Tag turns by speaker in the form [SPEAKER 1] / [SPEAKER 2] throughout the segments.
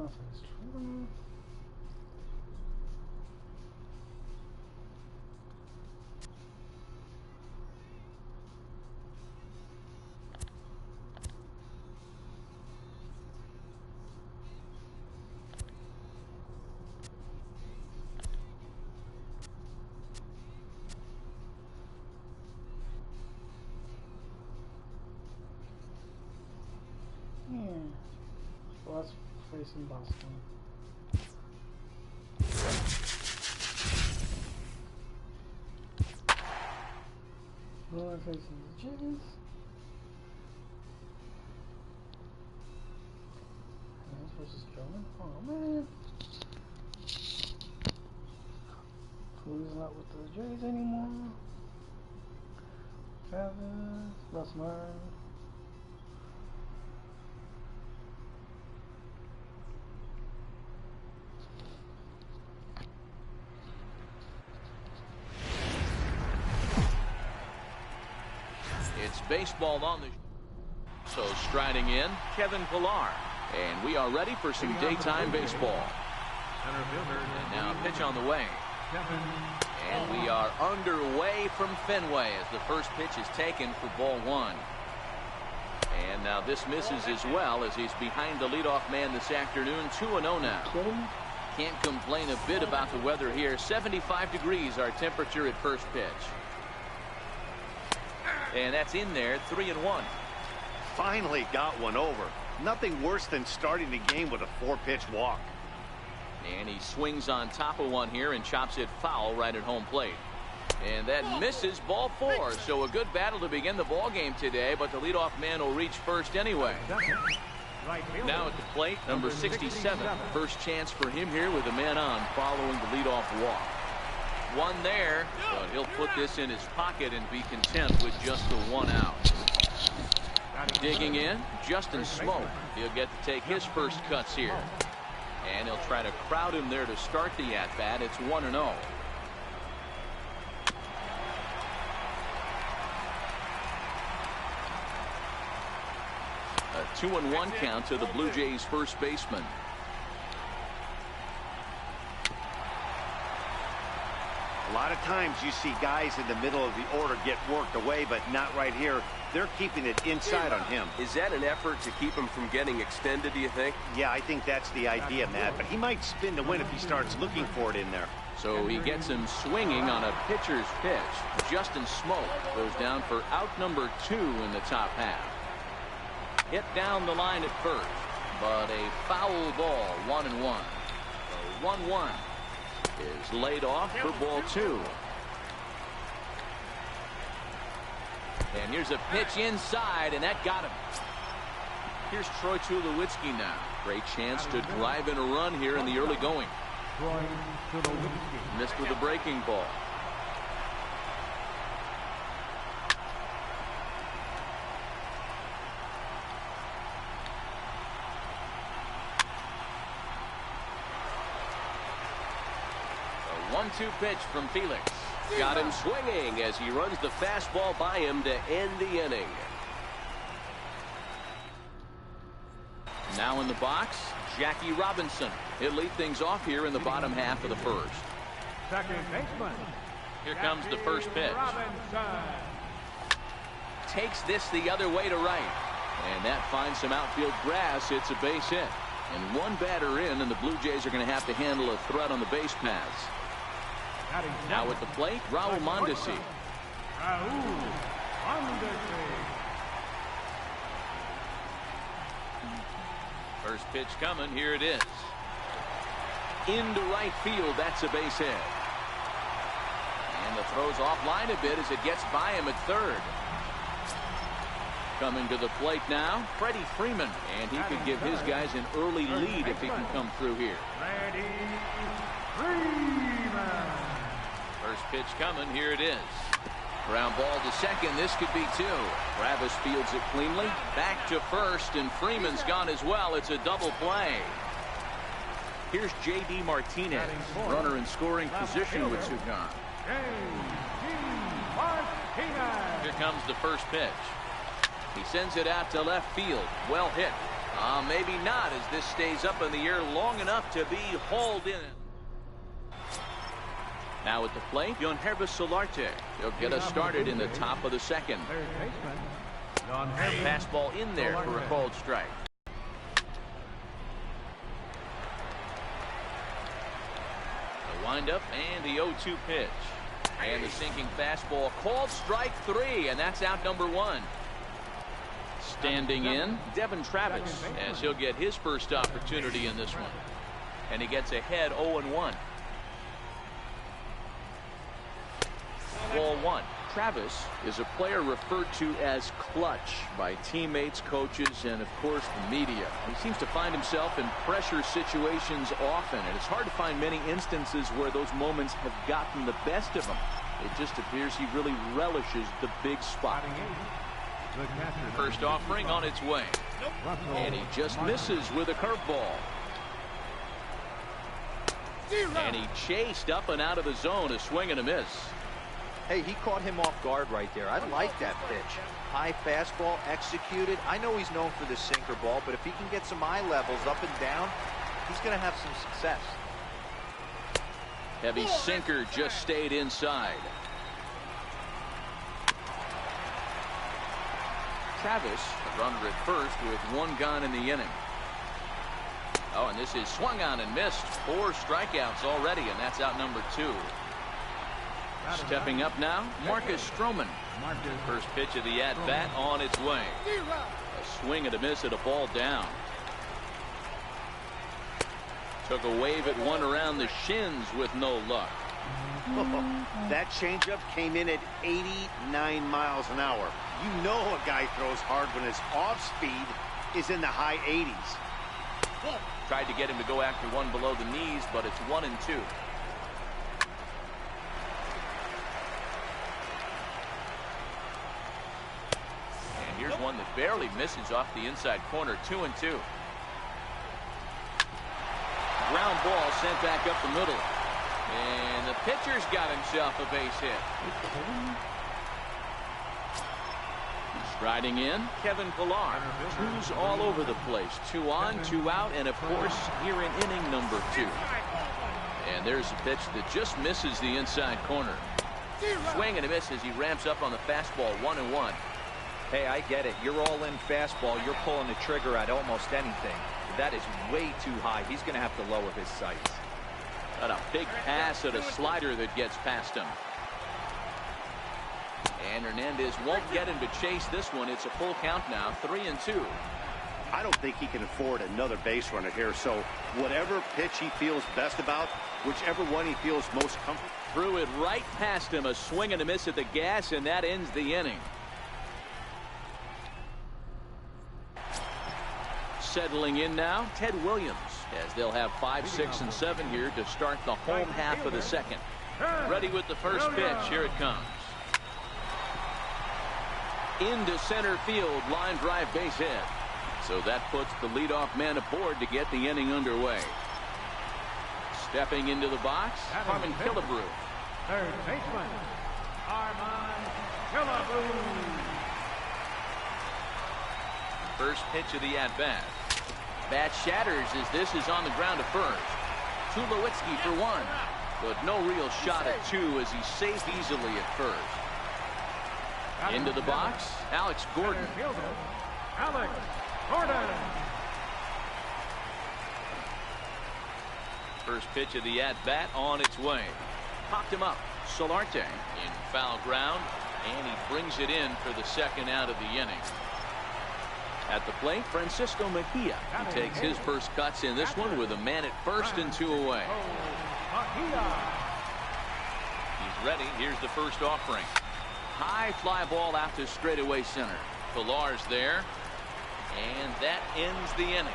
[SPEAKER 1] offense. 20. Well, that's facing Boston. Well, facing the Jays. Rams versus German. Oh man. Who's not with the Jays anymore? Travis, Russ Martin.
[SPEAKER 2] It's baseball on the so striding in Kevin Pillar, and we are ready for some daytime baseball. And now pitch on the way, and we are underway from Fenway as the first pitch is taken for ball one. And now this misses as well as he's behind the leadoff man this afternoon. 2-0 now. Can't complain a bit about the weather here. 75 degrees our temperature at first pitch. And that's in there. 3-1.
[SPEAKER 3] Finally got one over. Nothing worse than starting the game with a 4-pitch walk.
[SPEAKER 2] And he swings on top of one here and chops it foul right at home plate. And that misses, ball 4. So a good battle to begin the ball game today, but the leadoff man will reach first anyway. Now at the plate, number 67. First chance for him here with a man on following the leadoff walk. One there, but he'll put this in his pocket and be content with just the 1 out. Digging in, Justin Smoke. He'll get to take his first cuts here. And he'll try to crowd him there to start the at-bat. It's 1-0. A 2-1 count to the Blue Jays first baseman.
[SPEAKER 3] A lot of times you see guys in the middle of the order get worked away, but not right here. They're keeping it inside on him.
[SPEAKER 4] Is that an effort to keep him from getting extended, do you think?
[SPEAKER 3] Yeah, I think that's the idea, Matt. But he might spin to win if he starts looking for it in there.
[SPEAKER 2] So he gets him swinging on a pitcher's pitch. Justin Smoke goes down for out number 2 in the top half. Hit down the line at first, but a foul ball, 1-1. So 1-1 is laid off for ball 2. And here's a pitch inside, and that got him. Here's Troy Tulowitzki now. Great chance to drive in a run here in the early going. Missed with a breaking ball. A 1-2 pitch from Felix. Got him swinging as he runs the fastball by him to end the inning. Now in the box, Jackie Robinson. He'll lead things off here in the bottom half of the first.
[SPEAKER 5] Second baseman.
[SPEAKER 2] Here comes the first pitch. Takes this the other way to right. And that finds some outfield grass. It's a base hit. And one batter in, and the Blue Jays are going to have to handle a threat on the base paths. Now at the plate, Raul Mondesi. First pitch coming. Here it is. Into right field. That's a base hit. And the throw's offline a bit as it gets by him at third. Coming to the plate now, Freddie Freeman. And he could give his guys an early lead if he can come through here.
[SPEAKER 5] Freddie Freeman.
[SPEAKER 2] First pitch coming. Here it is. Ground ball to second. This could be 2. Travis fields it cleanly. Back to first, and Freeman's gone as well. It's a double play. Here's J.D. Martinez, runner in scoring position with 2 gone. Here comes the first pitch. He sends it out to left field. Well hit. Maybe not, as this stays up in the air long enough to be hauled in. Now at the plate, Yonhervis Solarte. He'll get us started in the top of the second.
[SPEAKER 5] Third baseman.
[SPEAKER 2] Fastball in there for a called strike. The windup and the 0-2 pitch. And the sinking fastball called strike 3, and that's out number 1. Standing in, Devin Travis, as he'll get his first opportunity in this one. And he gets ahead 0-1. Ball 1. Travis is a player referred to as clutch by teammates, coaches, and of course the media. He seems to find himself in pressure situations often, and it's hard to find many instances where those moments have gotten the best of him. It just appears he really relishes the big spot. First offering on its way. And he just misses with a curveball. And he chased up and out of the zone, a swing and a miss.
[SPEAKER 6] Hey, he caught him off guard right there. I like that pitch. High fastball executed. I know he's known for the sinker ball, but if he can get some eye levels up and down, he's going to have some success.
[SPEAKER 2] Heavy sinker just stayed inside. Travis, a runner at first with 1 gone in the inning. Oh, and this is swung on and missed. 4 strikeouts already, and that's out number 2. Stepping up now, Marcus Stroman. First pitch of the at-bat on its way. A swing and a miss at a ball down. Took a wave at one around the shins with no luck.
[SPEAKER 3] That changeup came in at 89 miles an hour. You know a guy throws hard when his off speed is in the high 80s.
[SPEAKER 2] Tried to get him to go after one below the knees, but it's 1-2. Here's one that barely misses off the inside corner. 2-2. Ground ball sent back up the middle. And the pitcher's got himself a base hit. Striding in, Kevin Pillar. 2s all over the place. 2 on, 2 out, and of course here in inning number 2. And there's a pitch that just misses the inside corner. Swing and a miss as he ramps up on the fastball. 1-1.
[SPEAKER 6] Hey, I get it. You're all in fastball. You're pulling the trigger at almost anything. That is way too high. He's going to have to lower his sights.
[SPEAKER 2] Got a big pass at a slider that gets past him. And Hernandez won't get him to chase this one. It's a full count now. 3-2.
[SPEAKER 3] I don't think he can afford another base runner here. So whatever pitch he feels best about, whichever one he feels most comfortable.
[SPEAKER 2] Threw it right past him. A swing and a miss at the gas, and that ends the inning. Settling in now, Ted Williams, as they'll have 5, 6, and 7 here to start the home half of the second. Ready with the first pitch. Here it comes. Into center field, line drive base hit. So that puts the leadoff man aboard to get the inning underway. Stepping into the box, Harmon Killebrew.
[SPEAKER 5] Third baseman, Harmon Killebrew.
[SPEAKER 2] First pitch of the at-bat. Bat shatters as this is on the ground to first. Tulowitzki for 1, but no real shot at 2 as he's safe easily at first. Into the box, Alex Gordon.
[SPEAKER 5] Alex Gordon.
[SPEAKER 2] First pitch of the at-bat on its way. Popped him up. Solarte in foul ground, and he brings it in for the second out of the inning. At the plate, Francisco Mejia. He takes his first cuts in this one with a man at first and 2 away. He's ready. Here's the first offering. High fly ball out to straightaway center. Pillar's there, and that ends the inning.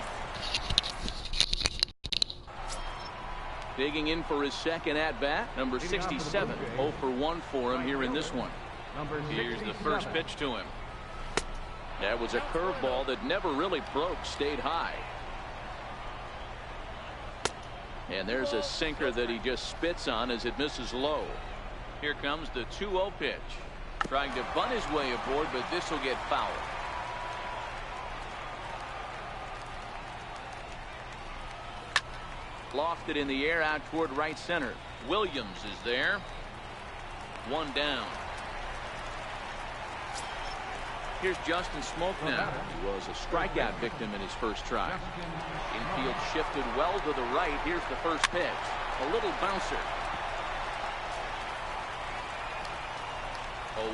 [SPEAKER 2] Digging in for his second at-bat, number 67. 0 for 1 for him here in this one. Here's the first pitch to him. That was a curveball that never really broke, stayed high. And there's a sinker that he just spits on as it misses low. Here comes the 2-0 pitch. Trying to bunt his way aboard, but this will get fouled. Lofted in the air out toward right center. Williams is there. One down. Here's Justin Smoke now. He was a strikeout victim in his first try. Infield shifted well to the right. Here's the first pitch. A little bouncer.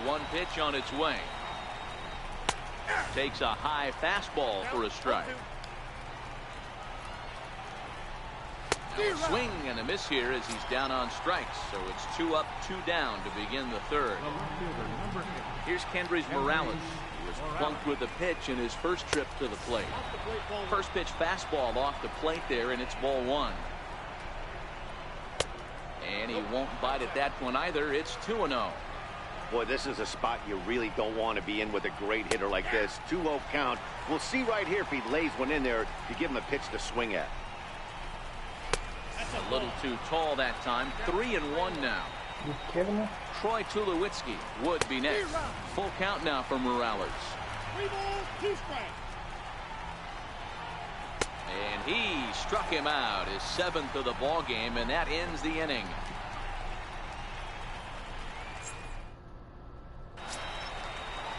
[SPEAKER 2] 0-1 pitch on its way. Takes a high fastball for a strike. Swing and a miss here as he's down on strikes. So it's 2 up, 2 down to begin the third. Here's Kendrys Morales. He was plunked with a pitch in his first trip to the plate. First pitch fastball off the plate there, and it's ball 1. And he won't bite at that one either. It's 2-0.
[SPEAKER 3] Boy, this is a spot you really don't want to be in with a great hitter like this. 2-0 count. We'll see right here if he lays one in there to give him a pitch to swing at.
[SPEAKER 2] A little too tall that time. 3-1 now.
[SPEAKER 1] You kidding me?
[SPEAKER 2] Troy Tulowitzki would be next. Full count now for Morales.
[SPEAKER 5] 3 balls, 2 strikes.
[SPEAKER 2] And he struck him out, his 7th of the ball game, and that ends the inning.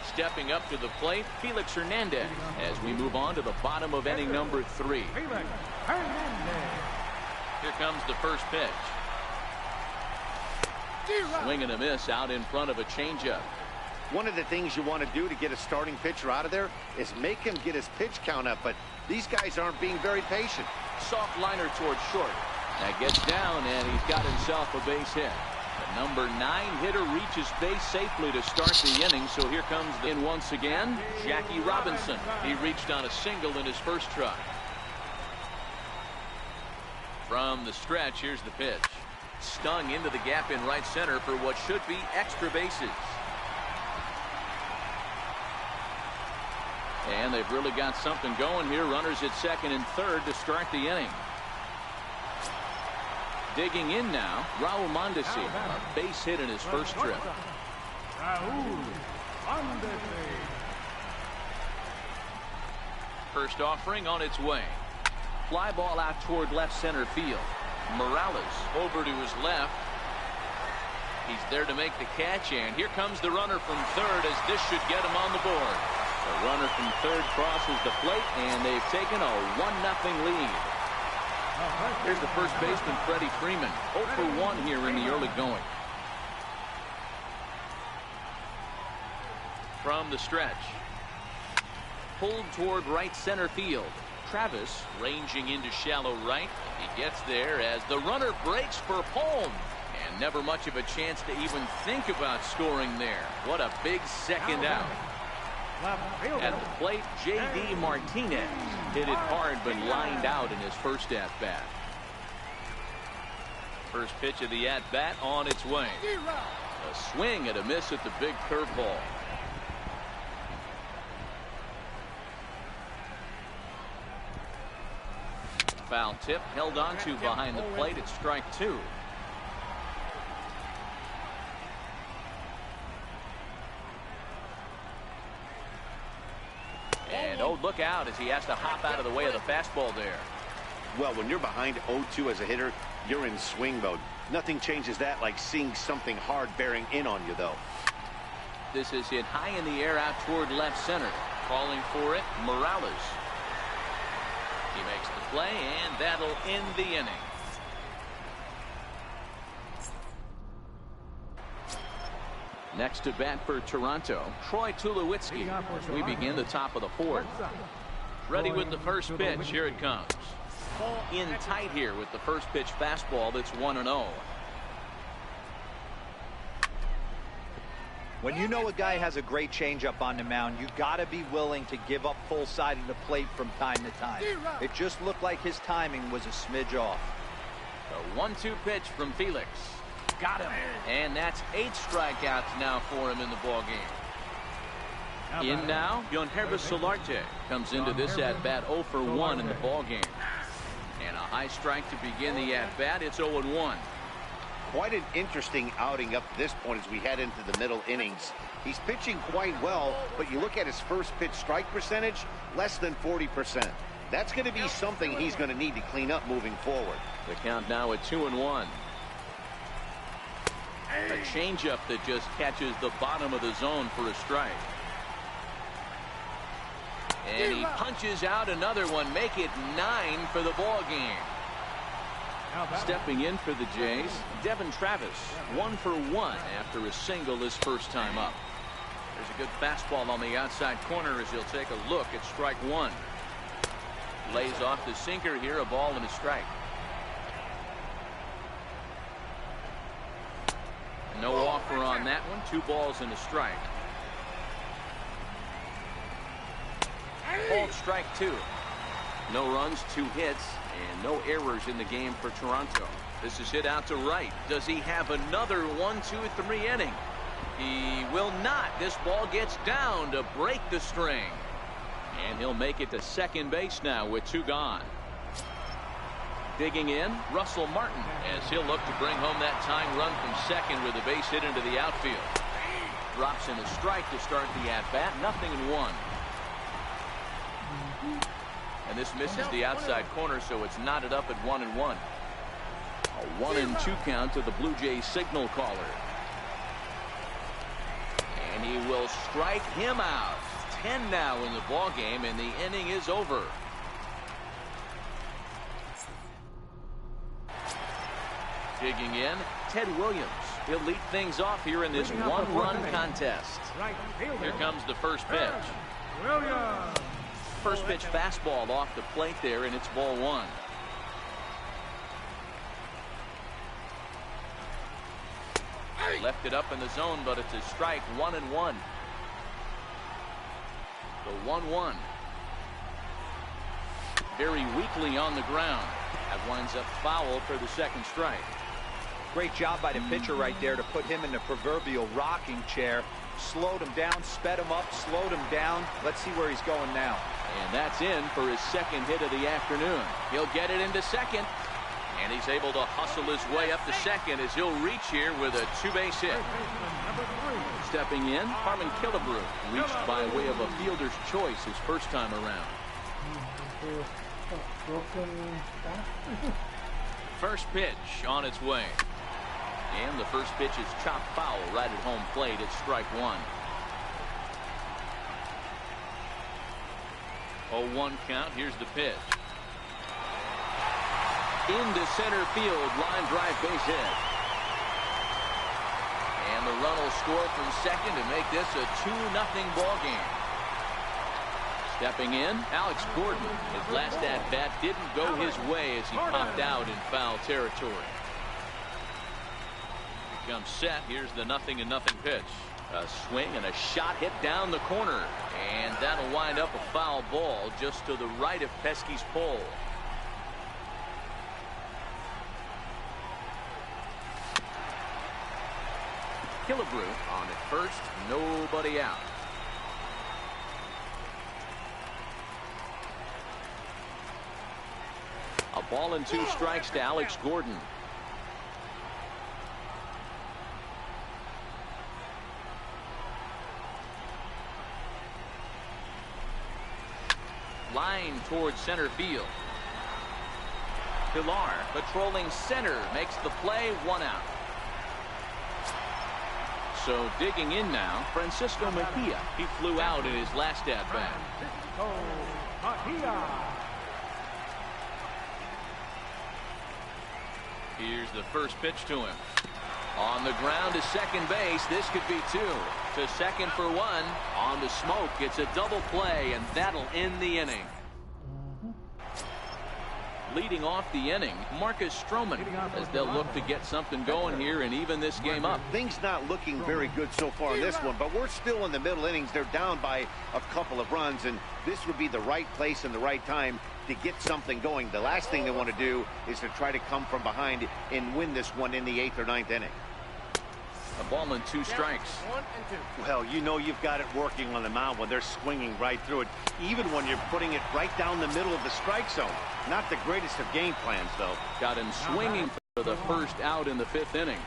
[SPEAKER 2] Stepping up to the plate, Felix Hernandez, as we move on to the bottom of inning number 3.
[SPEAKER 5] Felix Hernandez.
[SPEAKER 2] Here comes the first pitch. Swing and a miss out in front of a changeup.
[SPEAKER 3] One of the things you want to do to get a starting pitcher out of there is make him get his pitch count up, but these guys aren't being very patient.
[SPEAKER 2] Soft liner towards short. That gets down, and he's got himself a base hit. The number 9 hitter reaches base safely to start the inning, so here comes the in once again. Jackie Robinson. He reached on a single in his first try. From the stretch, here's the pitch. Stung into the gap in right center for what should be extra bases. And they've really got something going here. Runners at second and third to start the inning. Digging in now, Raul Mondesi, a base hit in his first trip.
[SPEAKER 5] Raul Mondesi.
[SPEAKER 2] First offering on its way. Fly ball out toward left center field. Morales over to his left. He's there to make the catch, and here comes the runner from third as this should get him on the board. The runner from third crosses the plate, and they've taken a 1-0 lead. Here's the first baseman, Freddie Freeman. 0 for 1 here in the early going. From the stretch. Pulled toward right center field. Travis ranging into shallow right. He gets there as the runner breaks for home. And never much of a chance to even think about scoring there. What a big second out. At the plate, J.D. Martinez hit it hard but lined out in his first at-bat. First pitch of the at-bat on its way. A swing and a miss at the big curveball. Foul tip held onto behind the plate at strike 2. And oh, look out as he has to hop out of the way of the fastball there.
[SPEAKER 3] Well, when you're behind 0-2 as a hitter, you're in swing mode. Nothing changes that like seeing something hard bearing in on you, though.
[SPEAKER 2] This is hit high in the air out toward left center. Calling for it, Morales. He makes the play, and that'll end the inning. Next to bat for Toronto, Troy Tulowitzki. We begin the top of the 4th. Ready with the first pitch. Here it comes. In tight here with the first pitch fastball that's 1-0.
[SPEAKER 6] When you know a guy has a great changeup on the mound, you got to be willing to give up full side of the plate from time to time. It just looked like his timing was a smidge off.
[SPEAKER 2] The 1-2 pitch from Felix. Got him. And that's 8 strikeouts now for him in the ball game. In now, Yonhervis Solarte comes into this at-bat 0 for 1 in the ball game. And a high strike to begin the at-bat. It's 0-1.
[SPEAKER 3] Quite an interesting outing up to this point as we head into the middle innings. He's pitching quite well, but you look at his first pitch strike percentage, less than 40%. That's going to be something he's going to need to clean up moving forward.
[SPEAKER 2] The count now at 2-1. A changeup that just catches the bottom of the zone for a strike. And he punches out another one. Make it 9 for the ball game. Stepping in for the Jays, Devin Travis, 1 for 1 after a single his first time up. There's a good fastball on the outside corner as he'll take a look at strike one. Lays off the sinker here, a ball and a strike. No offer on that one. 2 balls and a strike. Called strike 2. No runs, 2 hits, and no errors in the game for Toronto. This is hit out to right. Does he have another 1, 2, 3 inning? He will not. This ball gets down to break the string. And he'll make it to second base now with 2 gone. Digging in, Russell Martin, as he'll look to bring home that tying run from second with a base hit into the outfield. Drops in a strike to start the at-bat. 0-1. And this misses the outside corner, so it's knotted up at 1-1. A 1-2 count to the Blue Jays signal caller. And he will strike him out. 10 now in the ball game, and the inning is over. Digging in, Ted Williams. He'll lead things off here in this one-run contest. Here comes the first pitch. First pitch fastball off the plate there, and it's ball 1. Left it up in the zone, but it's a strike. 1-1. The 1-1. Very weakly on the ground. That winds up foul for the second strike.
[SPEAKER 6] Great job by the pitcher right there to put him in the proverbial rocking chair. Slowed him down, sped him up, slowed him down. Let's see where he's going now.
[SPEAKER 2] And that's in for his second hit of the afternoon. He'll get it into second. And he's able to hustle his way up to second as he'll reach here with a 2-base hit. Stepping in, Harmon Killebrew reached by way of a fielder's choice his first time around. First pitch on its way. And the first pitch is chopped foul right at home plate. It's strike 1. 0-1 count. Here's the pitch. Into center field, line drive base hit. And the run will score from second to make this a 2-0 ball game. Stepping in, Alex Gordon. His last at-bat didn't go his way as he popped out in foul territory. Becomes set. Here's the 0-0 pitch. A swing and a shot hit down the corner. And that'll wind up a foul ball just to the right of Pesky's pole. Killebrew on at first, nobody out. A ball and 2 strikes to Alex Gordon. Line towards center field. Pilar patrolling center makes the play. 1 out. So digging in now, Francisco Mejia. He flew out in his last at-bat. Here's the first pitch to him. On the ground to second base. This could be 2. To second for 1. On to Smoke. It's a double play, and that'll end the inning. Leading off the inning, Marcus Stroman, as they'll look to get something going here and even this game up.
[SPEAKER 3] Things not looking very good so far in this one, but we're still in the middle innings. They're down by a couple of runs, and this would be the right place and the right time to get something going. The last thing they want to do is to try to come from behind and win this one in the 8th or 9th inning.
[SPEAKER 2] A ball and 2 strikes.
[SPEAKER 5] 1 and 2.
[SPEAKER 3] Well, you know you've got it working on the mound when they're swinging right through it, even when you're putting it right down the middle of the strike zone. Not the greatest of game plans, though.
[SPEAKER 2] Got him swinging for the first out in the 5th inning.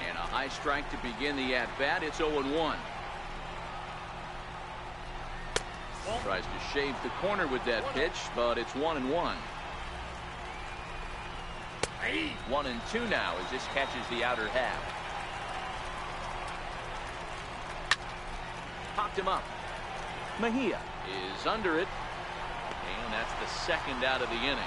[SPEAKER 2] And a high strike to begin the at-bat. It's 0-1. Tries to shave the corner with that pitch, but it's 1-1. 1-2 now as this catches the outer half. Popped him up. Mejia is under it, and that's the second out of the inning.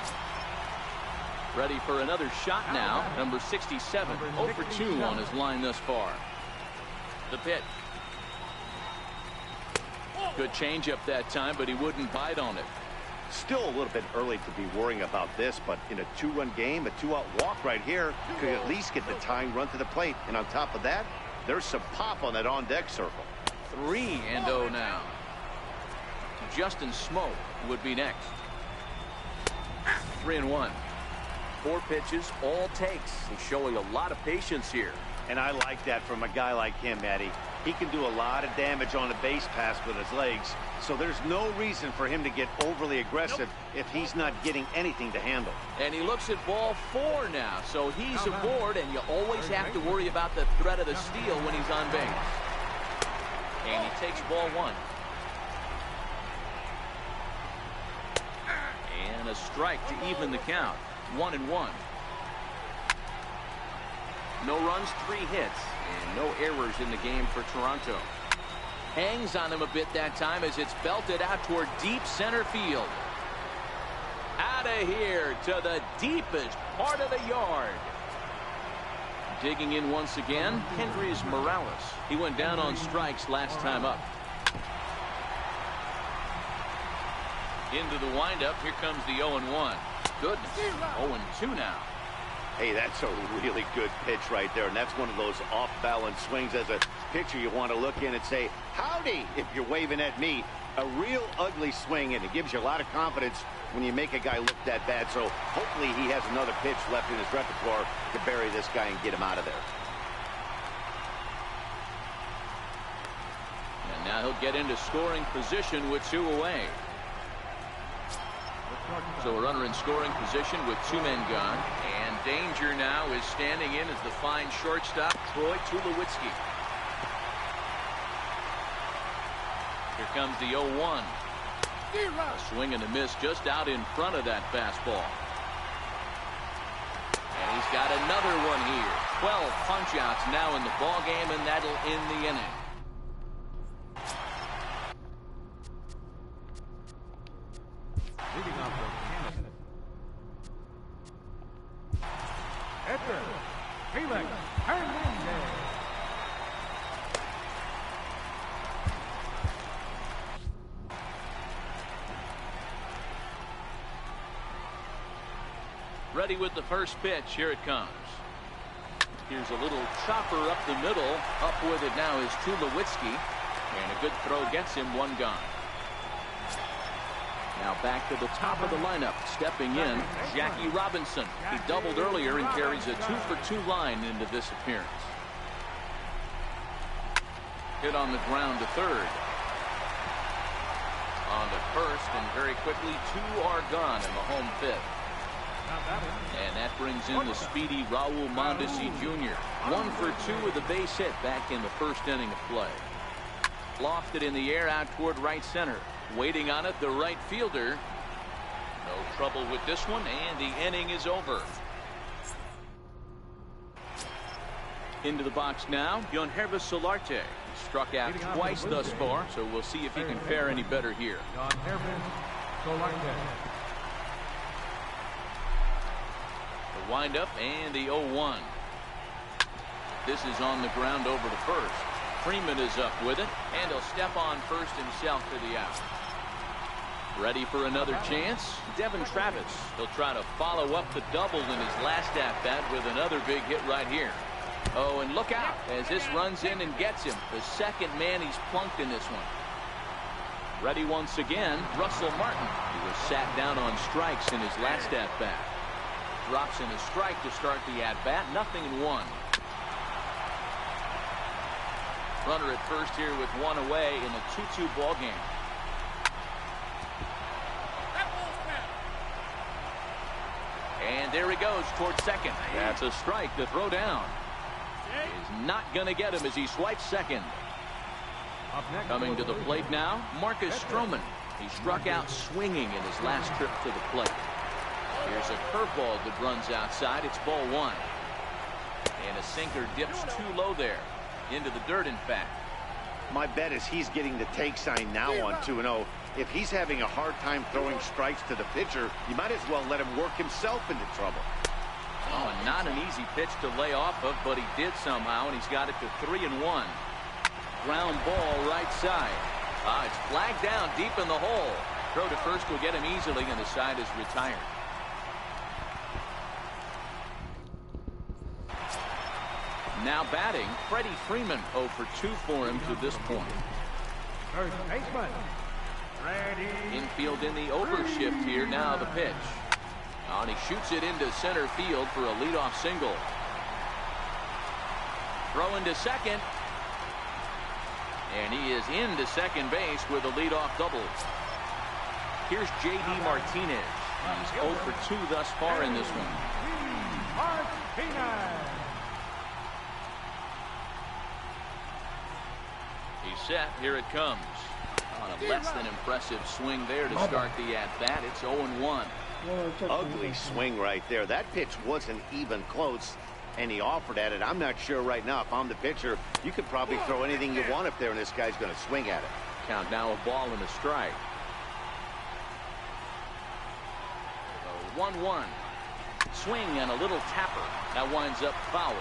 [SPEAKER 2] Ready for another shot now. Number 67, 0 for 2 on his line thus far. The pitch. Good changeup that time, but he wouldn't bite on it.
[SPEAKER 3] Still a little bit early to be worrying about this, but in a 2-run game, a 2-out walk right here could at least get the tying run to the plate. And on top of that, there's some pop on that on-deck circle.
[SPEAKER 2] 3-0 now. Justin Smoke would be next. 3-1.
[SPEAKER 4] 4 pitches, all takes. He's showing a lot of patience here.
[SPEAKER 3] And I like that from a guy like him, Eddie. He can do a lot of damage on a base pass with his legs, so there's no reason for him to get overly aggressive if he's not getting anything to handle.
[SPEAKER 2] And he looks at ball 4 now, so he's aboard, and you always have to worry about the threat of the steal when he's on base. And he takes ball 1. And a strike to even the count. 1-1. No runs, 3 hits, and no errors in the game for Toronto. Hangs on him a bit that time as it's belted out toward deep center field. Out of here to the deepest part of the yard. Digging in once again, Hendrys Morales. He went down on strikes last time up. Into the windup. Here comes the 0-1. Goodness. 0-2 now.
[SPEAKER 3] Hey, that's a really good pitch right there, and that's one of those off-balance swings. As a pitcher, you want to look in and say, howdy, if you're waving at me. A real ugly swing, and it gives you a lot of confidence when you make a guy look that bad. So hopefully he has another pitch left in his repertoire to bury this guy and get him out of there.
[SPEAKER 2] And now he'll get into scoring position with 2 away. So a runner in scoring position with 2 men gone. And danger now is standing in as the fine shortstop, Troy Tulowitzki. Here comes the 0-1. A swing and a miss just out in front of that fastball. And he's got another one here. 12 punch-outs now in the ball game, and that'll end the inning.
[SPEAKER 5] Leading off for Canada. Edgar Felix Hernandez.
[SPEAKER 2] Ready with the first pitch. Here it comes. Here's a little chopper up the middle. Up with it now is Tulowitzki. And a good throw gets him 1 gone. Now back to the top of the lineup. Stepping in, Jackie Robinson. He doubled earlier and carries a 2-for-2 line into this appearance. Hit on the ground to third. On to first, and very quickly 2 are gone in the home 5th. And that brings in the speedy Raul Mondesi Jr. 1 for 2 with a base hit back in the first inning of play. Lofted in the air out toward right center. Waiting on it, the right fielder. No trouble with this one, and the inning is over. Into the box now, Yonhervis Solarte. He struck out twice thus far, so we'll see if he can fare any better here. The windup and the 0-1. This is on the ground over to first. Freeman is up with it, and he'll step on first himself for the out. Ready for another chance? Devin Travis. He'll try to follow up the double in his last at-bat with another big hit right here. Oh, and look out as this runs in and gets him. The second man he's plunked in this one. Ready once again, Russell Martin. He was sat down on strikes in his last at-bat. Drops in a strike to start the at-bat. 0-1. Runner at first here with 1 away in a 2-2 ball game. And there he goes towards second. That's a strike. The throw down is not going to get him as he swipes second. Coming to the plate now, Marcus Stroman. He struck out swinging in his last trip to the plate. Here's a curveball that runs outside. It's ball one. And a sinker dips too low there. Into the dirt, in fact.
[SPEAKER 3] My bet is he's getting the take sign now on 2-0. If he's having a hard time throwing strikes to the pitcher, you might as well let him work himself into trouble.
[SPEAKER 2] Oh, not an easy pitch to lay off of, but he did somehow, and he's got it to 3-1. Ground ball right side. It's flagged down deep in the hole. Throw to first will get him easily, and the side is retired. Now batting, Freddie Freeman 0 for 2 for him to this point.
[SPEAKER 5] First baseman, Freddie.
[SPEAKER 2] Infield in the overshift here. Now the pitch. And he shoots it into center field for a leadoff single. Throw into second. And he is into second base with a leadoff double. Here's J.D. Martinez. He's 0 for 2 thus far in this one.
[SPEAKER 5] Martinez.
[SPEAKER 2] He's set. Here it comes. On a less than impressive swing there to start the at-bat. It's 0-1.
[SPEAKER 3] Ugly swing right there. That pitch wasn't even close, and he offered at it. I'm not sure right now if I'm the pitcher. You could probably throw anything you want up there, and this guy's going to swing at it.
[SPEAKER 2] Count now, a ball and a strike. 1-1. Swing and a little tapper. That winds up foul.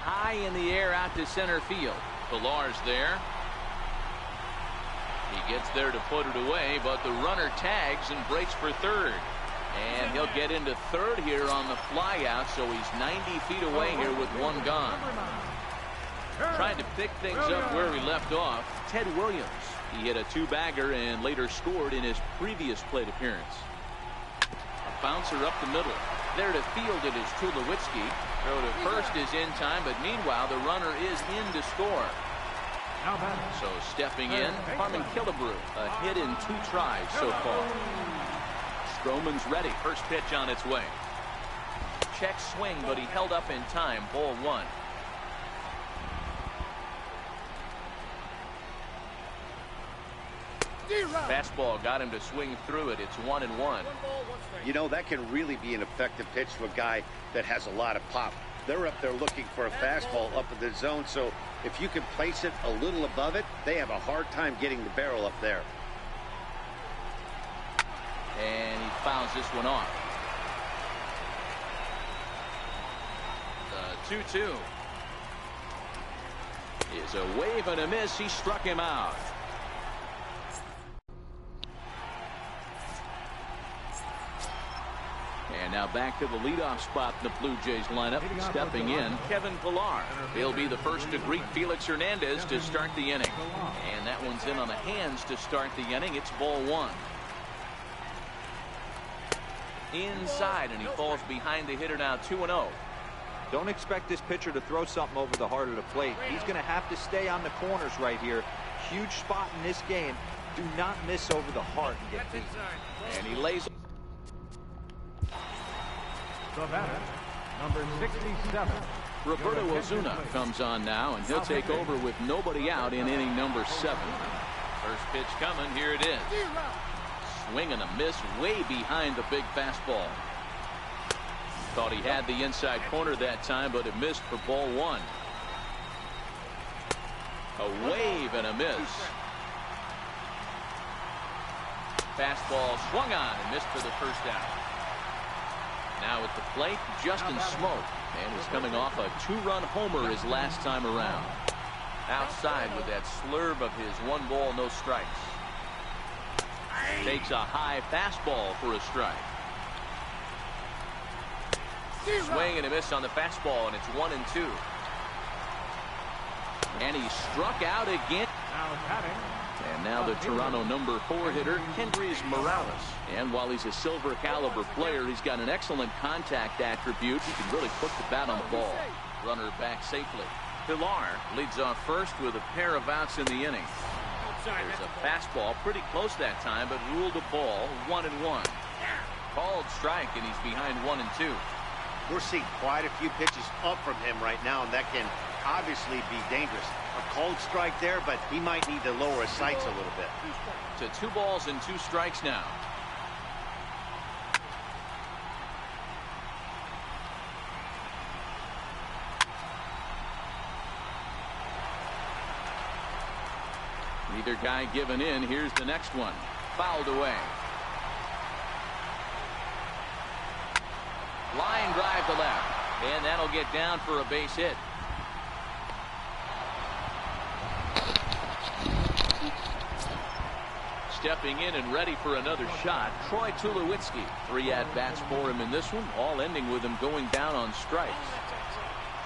[SPEAKER 2] High in the air out to center field. Pillar's there. He gets there to put it away, but the runner tags and breaks for third. And he'll get into third here on the fly out, so he's 90 feet away here with one gone. Trying to pick things up where he left off, Ted Williams. He hit a 2-bagger and later scored in his previous plate appearance. A bouncer up the middle. There to field it is Tulowitzki. Throw to first is in time, but meanwhile the runner is in to score. So stepping in, Harmon Killebrew. A hit in 2 tries so far. Stroman's ready. First pitch on its way. Check swing, but he held up in time. Ball 1. Fastball got him to swing through it. It's 1-1.
[SPEAKER 3] You know, that can really be an effective pitch to a guy that has a lot of pop. They're up there looking for a fastball up in the zone, so if you can place it a little above it, they have a hard time getting the barrel up there.
[SPEAKER 2] And he fouls this one off. The 2-2 is a wave and a miss. He struck him out. And now back to the leadoff spot in the Blue Jays lineup. Stepping in, Kevin Pillar. He'll be the first to greet Felix Hernandez to start the inning. And that one's in on the hands to start the inning. It's ball 1. Inside, and he falls behind the hitter now 2-0.
[SPEAKER 6] Don't expect this pitcher to throw something over the heart of the plate. He's going to have to stay on the corners right here. Huge spot in this game. Do not miss over the heart and get beat.
[SPEAKER 2] And he lays.
[SPEAKER 5] The batter, number 67.
[SPEAKER 2] Roberto Ozuna comes on now, and he'll take over with nobody out in inning number 7. First pitch coming. Here it is. Swing and a miss way behind the big fastball. Thought he had the inside corner that time, but it missed for ball 1. A wave and a miss. Fastball swung on and missed for the first out. Now at the plate, Justin Smoke, and is coming off a 2-run homer his last time around. Outside with that slurve of his 1 ball, no strikes. Takes a high fastball for a strike. Swing and a miss on the fastball, and it's 1-2. And he struck out again. And now the Toronto number 4 hitter, Kendrys Morales. And while he's a silver caliber player, he's got an excellent contact attribute. He can really put the bat on the ball. Runner back safely. Pillar leads off first with a pair of outs in the inning. There's a fastball pretty close that time, but ruled a ball. 1-1. Called strike, and he's behind 1-2.
[SPEAKER 3] We're seeing quite a few pitches up from him right now, and that can obviously be dangerous. A cold strike there, but he might need to lower his sights a little bit.
[SPEAKER 2] To 2 balls and 2 strikes now. Neither guy given in. Here's the next one. Fouled away. Line drive to left. And that'll get down for a base hit. Stepping in and ready for another shot, Troy Tulowitzki. 3 at-bats for him in this one, all ending with him going down on strikes.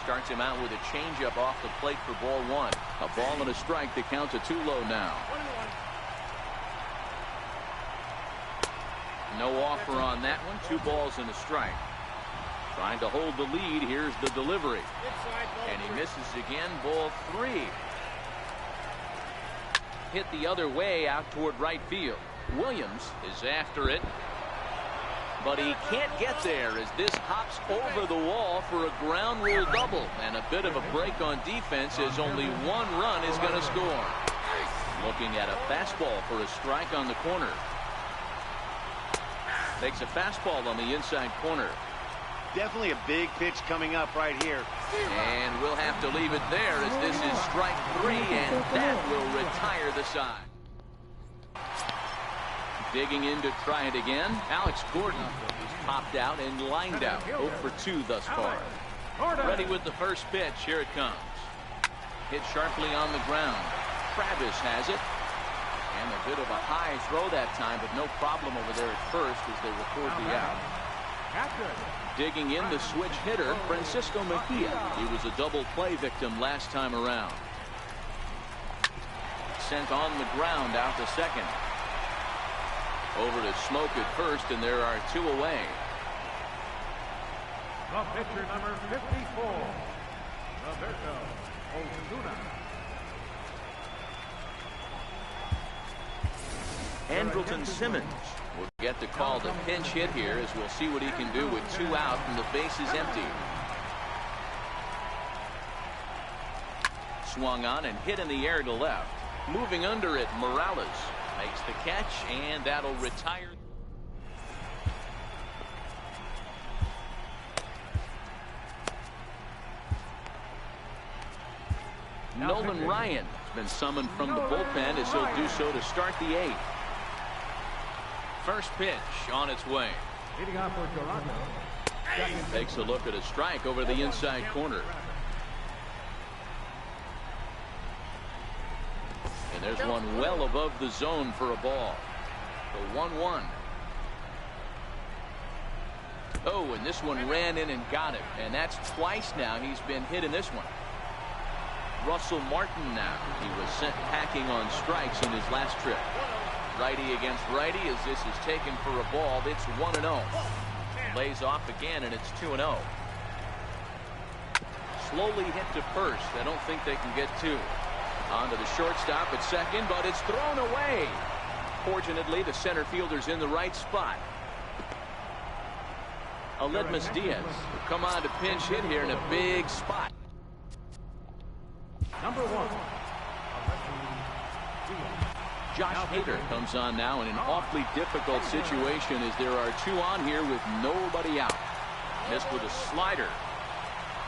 [SPEAKER 2] Starts him out with a changeup off the plate for ball 1. A ball and a strike. The count to 2 low now. No offer on that one. 2 balls and a strike. Trying to hold the lead. Here's the delivery. And he misses again. Ball 3. Hit the other way out toward right field. Williams is after it, but he can't get there as this hops over the wall for a ground rule double, and a bit of a break on defense as only 1 run is going to score. Looking at a fastball for a strike on the corner. Takes a fastball on the inside corner.
[SPEAKER 3] Definitely a big pitch coming up right here.
[SPEAKER 2] And we'll have to leave it there as this is strike 3, and that will retire the side. Digging in to try it again. Alex Gordon is popped out and lined out. 0 for 2 thus far. Ready with the first pitch. Here it comes. Hit sharply on the ground. Travis has it. And a bit of a high throw that time, but no problem over there at first as they record the out. Digging in the switch hitter, Francisco Mejia. He was a double play victim last time around. Sent on the ground out to second. Over to Smoke at first, and there are 2 away.
[SPEAKER 5] The pitcher number 54, Roberto Osuna.
[SPEAKER 2] Andrelton Simmons will get the call to pinch hit here as we'll see what he can do with 2 out and the base is empty. Swung on and hit in the air to left. Moving under it, Morales makes the catch, and that'll retire. Nolan Ryan has been summoned from the bullpen as he'll do so to start the 8th. First pitch on its way.
[SPEAKER 5] Leading off for Toronto.
[SPEAKER 2] Takes a look at a strike over the inside corner. And there's one well above the zone for a ball. The 1-1. Oh, and this one ran in and got it. And that's twice now he's been hit in this one. Russell Martin now. He was sent packing on strikes in his last trip. Righty against righty as this is taken for a ball. It's 1-0. Lays off again, and it's 2-0. Slowly hit to first. I don't think they can get 2. On to the shortstop at second, but it's thrown away. Fortunately, the center fielder's in the right spot. Aledmus Diaz will come on to pinch hit here in a big spot.
[SPEAKER 5] Number 1.
[SPEAKER 2] Josh Hader comes on now in an awfully difficult situation as there are 2 on here with nobody out. Missed with a slider.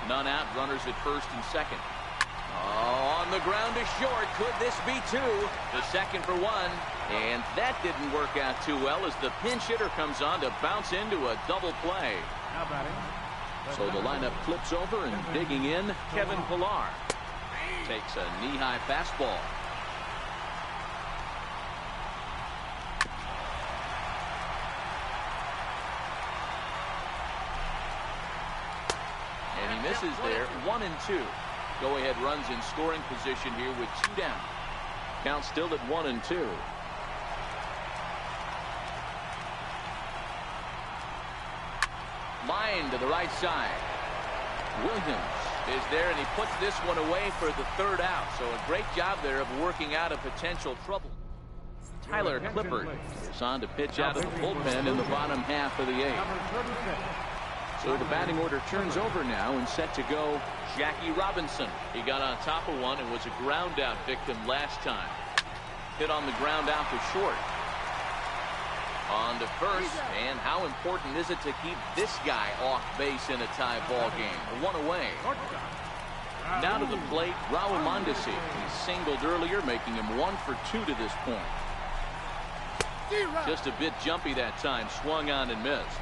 [SPEAKER 2] None out. Runners at first and second. Oh, on the ground to short. Could this be 2? The second for 1. And that didn't work out too well as the pinch hitter comes on to bounce into a double play.
[SPEAKER 5] Now batting.
[SPEAKER 2] So the lineup flips over, and digging in, Kevin Pillar. Takes a knee-high fastball. And he misses there. 1-2. Go-ahead runs in scoring position here with 2 down. Count still at 1-2. Line to the right side. Williams is there, and he puts this one away for the 3rd out. So a great job there of working out a potential trouble. Tyler Clippard is on to pitch out of the bullpen in the bottom half of the 8th. So the batting order turns over now, and set to go Jackie Robinson. He got on top of one and was a ground out victim last time. Hit on the ground out to short. On to first, and how important is it to keep this guy off base in a tie ball game? One away. Now to the plate, Raul Mondesi. He singled earlier, making him 1 for 2 to this point. Just a bit jumpy that time, swung on and missed.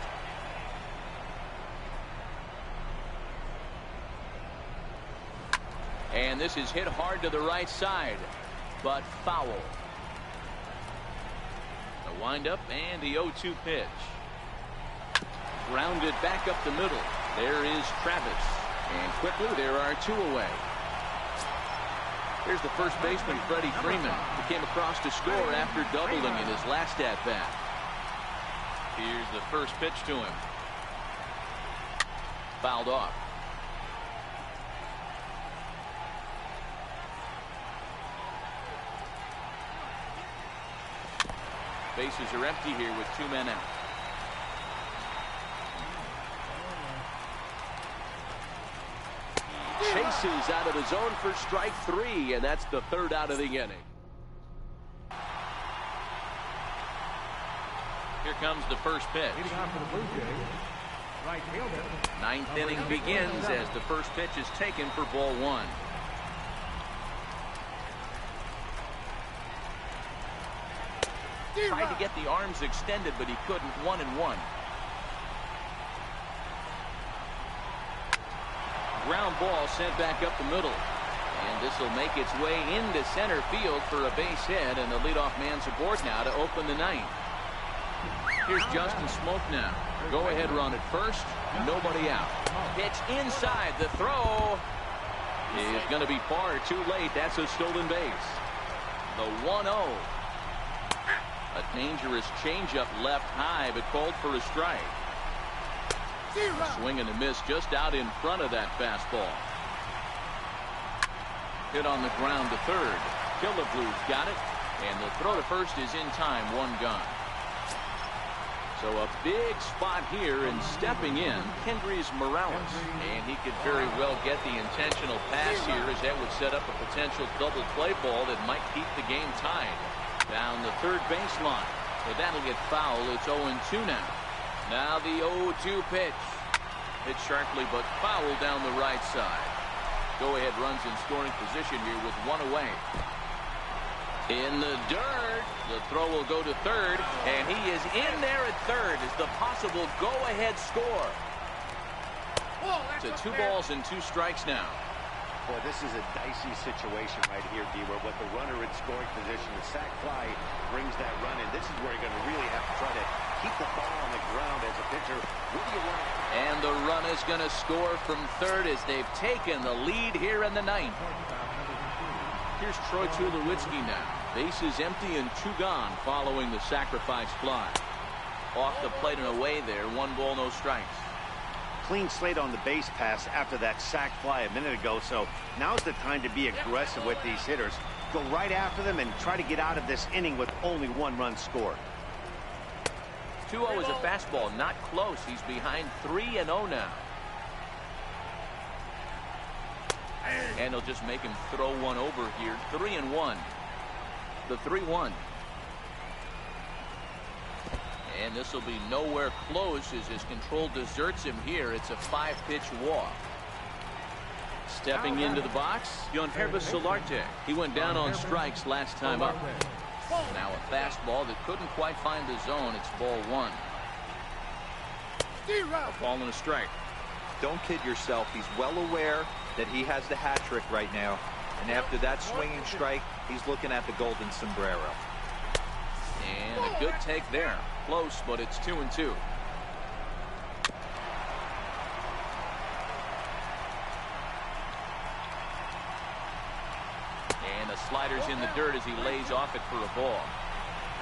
[SPEAKER 2] And this is hit hard to the right side, but foul. The windup and the 0-2 pitch. Grounded back up the middle. There is Travis. And quickly there are 2 away. Here's the first baseman, Freddie Freeman, who came across to score after doubling in his last at-bat. Here's the first pitch to him. Fouled off. Bases are empty here with 2 men out. Chases out of the zone for strike 3, and that's the 3rd out of the inning. Here comes the first pitch.
[SPEAKER 5] Leading off for the Blue Jays, right fielder.
[SPEAKER 2] 9th inning begins as the first pitch is taken for ball 1. Tried to get the arms extended, but he couldn't. 1-1. Ground ball sent back up the middle. And this will make its way into center field for a base hit, and the leadoff man's aboard now to open the 9th. Here's Justin Smoke now. Go ahead run at first. Nobody out. Pitch inside. The throw is going to be far too late. That's a stolen base. The 1-0. A dangerous changeup left high, but called for a strike. A swing and a miss just out in front of that fastball. Hit on the ground to third. Killebrews got it, and the throw to first is in time. 1 gone. So a big spot here, and stepping in, Kendrys Morales. And he could very well get the intentional pass here, as that would set up a potential double play ball that might keep the game tied. Down the third baseline. So that'll get foul. It's 0-2 now. Now the 0-2 pitch. Hit sharply, but foul down the right side. Go-ahead runs in scoring position here with 1 away. In the dirt. The throw will go to third, and he is in there at third as the possible go-ahead score. To 2 balls and 2 strikes now.
[SPEAKER 3] Boy, this is a dicey situation right here, D, where with the runner in scoring position, the sac fly brings that run in. This is where you're going to really have to try to keep the ball on the ground as a pitcher. What do you want?
[SPEAKER 2] And the run is going to score from third as they've taken the lead here in the 9th. Here's Troy Tulowitzki now. Bases empty and 2 gone following the sacrifice fly. Off the plate and away there. 1 ball, no strikes.
[SPEAKER 3] Clean slate on the base pass after that sac fly a minute ago, so now's the time to be aggressive with these hitters. Go right after them and try to get out of this inning with only 1 run scored.
[SPEAKER 2] 2-0 is a fastball, not close. He's behind 3-0 now. And he'll just make him throw one over here. 3-1. The 3-1. And this will be nowhere close as his control deserts him here. It's a 5-pitch walk. Stepping into the box, Yonhervis Solarte. He went down on strikes last time up. Now a fastball that couldn't quite find the zone. It's ball 1. A ball and a strike.
[SPEAKER 6] Don't kid yourself. He's well aware that he has the hat trick right now. And after that swinging strike, he's looking at the golden sombrero.
[SPEAKER 2] And a good take there. Close, but it's 2-2. And the slider's in the dirt as he lays off it for a ball.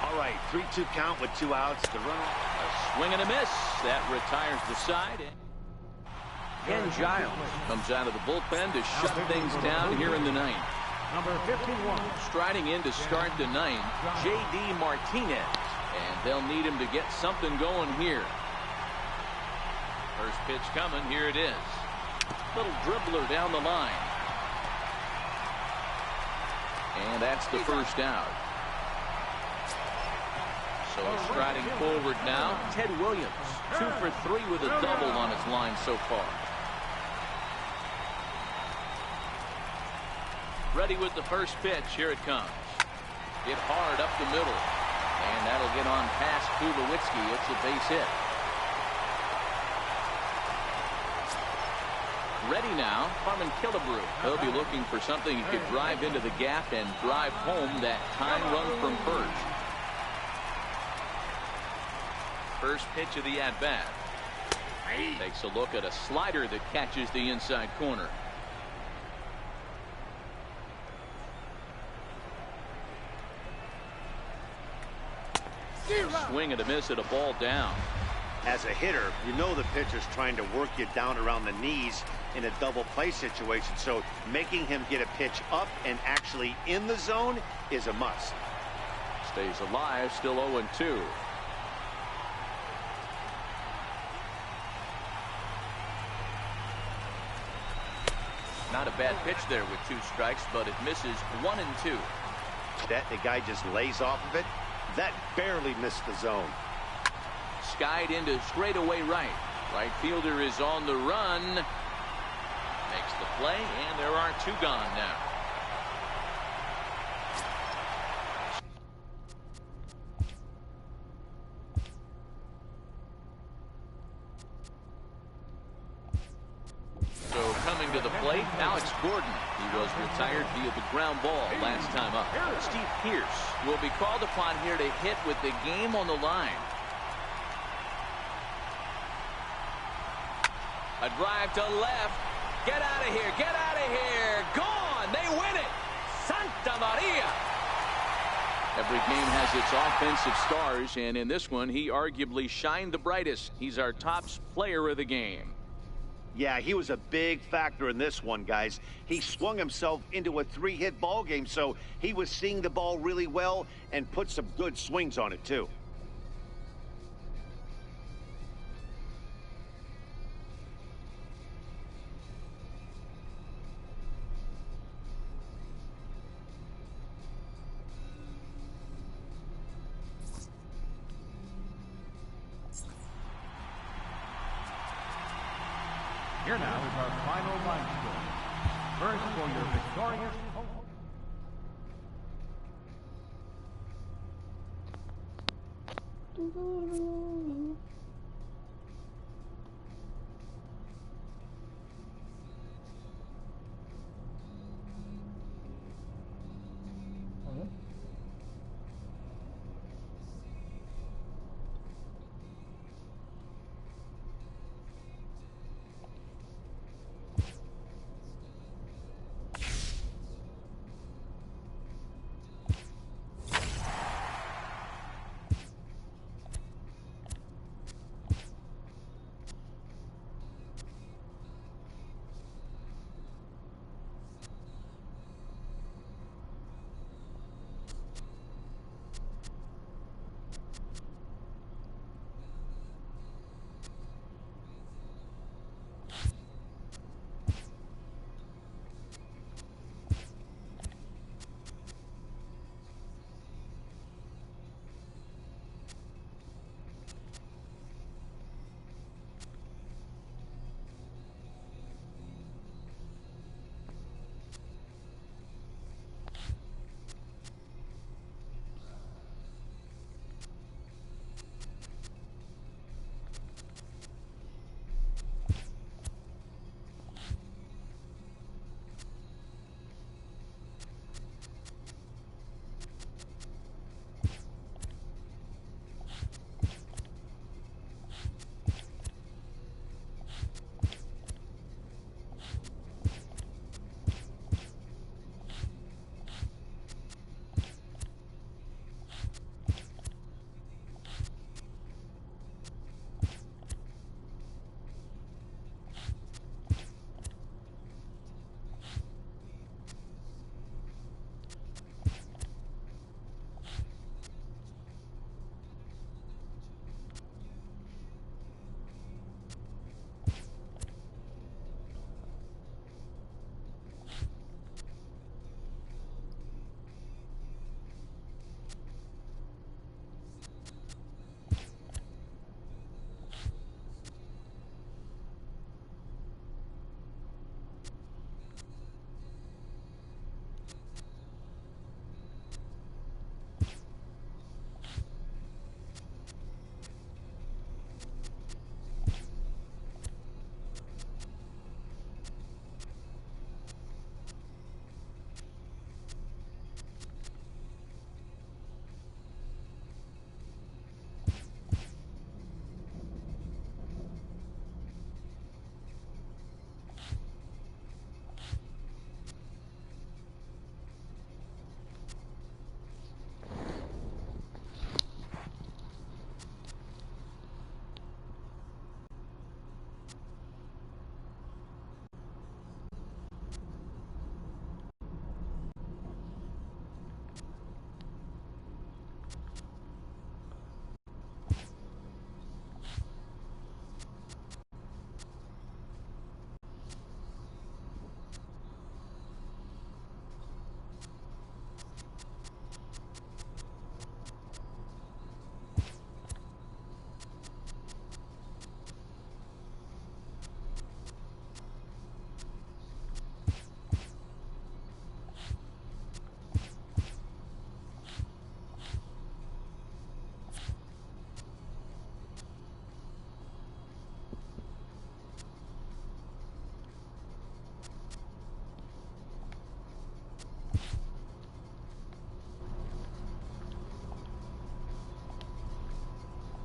[SPEAKER 3] All right, 3-2 count with 2 outs. The runner.
[SPEAKER 2] A swing and a miss. That retires the side. Ken Giles comes out of the bullpen to shut things down here in the 9th.
[SPEAKER 5] Number 51.
[SPEAKER 2] Striding in to start the 9th, J.D. Martinez. And they'll need him to get something going here. First pitch coming. Here it is. Little dribbler down the line. And that's the first out. So striding forward now, Ted Williams. 2 for 3 with a double on his line so far. Ready with the first pitch. Here it comes. Hit hard up the middle. And that'll get on past Tulowitzki. It's a base hit. Ready now, Harmon Killebrew. He'll be looking for something he could drive into the gap and drive home that tying run from first. First pitch of the at-bat. Takes a look at a slider that catches the inside corner. A swing and a miss at a ball down.
[SPEAKER 3] As a hitter, you know the pitcher's trying to work you down around the knees in a double play situation, so making him get a pitch up and actually in the zone is a must.
[SPEAKER 2] Stays alive, still 0-2. Not a bad pitch there with 2 strikes, but it misses 1-2.
[SPEAKER 3] That the guy just lays off of it. That barely missed the zone.
[SPEAKER 2] Skied into straightaway right. Right fielder is on the run. Makes the play, and there are 2 gone now. So coming to the plate, Alex Gordon. He was retired via the ground ball last time up. Steve Pearce will be called upon here to hit with the game on the line. A drive to left. Get out of here. Get out of here. Gone. They win it. Santa Maria. Every game has its offensive stars, and in this one, he arguably shined the brightest. He's our top player of the game.
[SPEAKER 3] Yeah, he was a big factor in this one, guys. He swung himself into a 3-hit ball game, so he was seeing the ball really well and put some good swings on it, too.
[SPEAKER 5] Here now is our final line score. First for your victorious